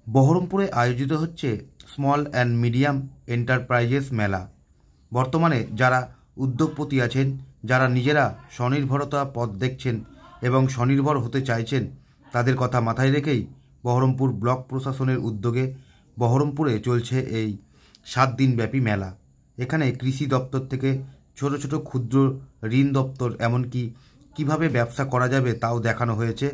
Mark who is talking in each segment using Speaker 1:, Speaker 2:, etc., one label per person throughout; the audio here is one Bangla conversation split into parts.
Speaker 1: বহরমপুরে আয়োজিত হচ্ছে স্মল অ্যান্ড মিডিয়াম এন্টারপ্রাইজেস মেলা। বর্তমানে যারা উদ্যোগপতি আছেন, যারা নিজেরা স্বনির্ভরতা পথ দেখছেন এবং স্বনির্ভর হতে চাইছেন, তাদের কথা মাথায় রেখেই বহরমপুর ব্লক প্রশাসনের উদ্যোগে বহরমপুরে চলছে এই 7 দিনব্যাপী মেলা। এখানে কৃষি দপ্তর থেকে ছোট ছোট ক্ষুদ্র ঋণ দপ্তর, এমনকি কিভাবে ব্যবসা করা যাবে তাও দেখানো হয়েছে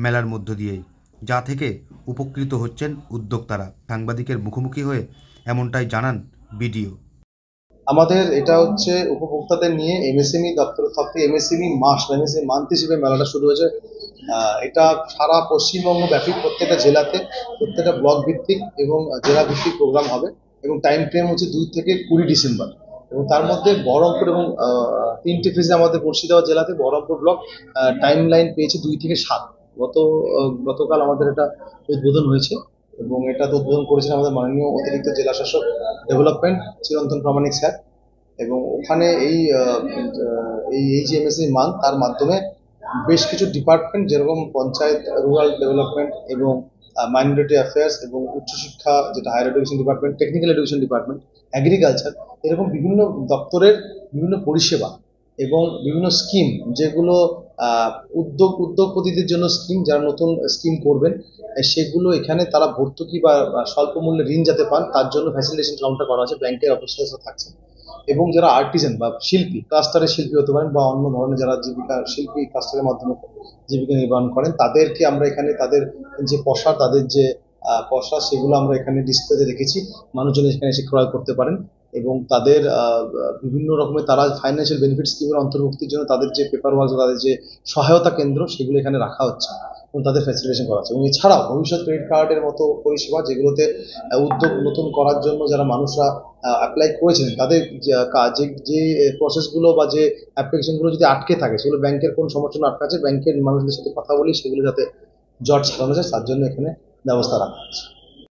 Speaker 1: মেলার মধ্য দিয়েই, যা থেকে উপকৃত হচ্ছেন উদ্যোক্তারা। সাংবাদিকের মুখোমুখি হয়ে এমনটাই জানান বিডিও।
Speaker 2: আমাদের এটা হচ্ছে উপভোক্তাদের নিয়ে এমএসএমই দপ্তর থেকে এমএসএমই মান্থ হিসেবে মেলাটা শুরু হয়েছে। এটা সারা পশ্চিমবঙ্গ ব্যাপী প্রত্যেকটা জেলাতে, প্রত্যেকটা ব্লক ভিত্তিক এবং জেলা ভিত্তিক প্রোগ্রাম হবে এবং টাইম ফ্রেম হচ্ছে 2 থেকে 20 ডিসেম্বর। এবং তার মধ্যে বহরমপুর এবং 3টে ফেজে আমাদের মুর্শিদাবাদ জেলাতে বহরমপুর ব্লক টাইম লাইন পেয়েছে 2 থেকে 7। গতকাল আমাদের এটা উদ্বোধন হয়েছে এবং এটা উদ্বোধন করেছেন আমাদের মাননীয় অতিরিক্ত জেলা শাসক ডেভেলপমেন্ট চিরন্তন প্রামাণিক স্যার। এবং ওখানে এই যে এমএসএমই মান্থ, তার মাধ্যমে বেশ কিছু ডিপার্টমেন্ট যেরকম পঞ্চায়েত, রুরাল ডেভেলপমেন্ট এবং মাইনরিটি অ্যাফেয়ার্স এবং উচ্চশিক্ষা, যেটা higher education department, technical education department, agriculture, এরকম বিভিন্ন দপ্তরের বিভিন্ন পরিষেবা এবং বিভিন্ন স্কিম, যেগুলো উদ্যোগপতিদের জন্য স্কিম, যারা নতুন স্কিম করবেন সেগুলো এখানে তারা ভর্তুকি বা স্বল্প মূল্যে ঋণ যাতে পান তার জন্য ফ্যাসিলিটেশন কাউন্টার করা আছে, ব্যাংকের অফিসার্সরা থাকছে। এবং যারা আর্টিজান বা শিল্পী, ক্লাস্টারের শিল্পী হতে পারেন বা অন্য ধরনের যারা জীবিকা শিল্পী ক্লাস্টারের মাধ্যমে জীবিকা নির্বাহ করেন, তাদেরকে আমরা এখানে তাদের যে পসরা, তাদের যে পসরা, সেগুলো আমরা এখানে ডিসপ্লেতে রেখেছি। মানুষজন এখানে এসে ক্রয় করতে পারেন এবং তাদের বিভিন্ন রকমের তারা ফাইন্যান্সিয়াল বেনিফিট স্কিমের অন্তর্ভুক্তির জন্য তাদের যে পেপার ওয়ার্ক, তাদের যে সহায়তা কেন্দ্র, সেগুলো এখানে রাখা হচ্ছে এবং তাদের ফ্যাসিলিটেশন করা হচ্ছে। এবং এছাড়াও ভবিষ্যৎ ক্রেডিট কার্ডের মতো পরিষেবা, যেগুলোতে উদ্যোগ নতুন করার জন্য যারা মানুষরা অ্যাপ্লাই করেছিলেন, তাদের যে প্রসেসগুলো বা যে অ্যাপ্লিকেশনগুলো যদি আটকে থাকে, সেগুলো ব্যাংকের কোন সমস্যা আটকে আছে, ব্যাংকের মানুষদের সাথে কথা বলি সেগুলো যাতে জট ছাড়ানো যায়, তার জন্য এখানে ব্যবস্থা রাখা আছে।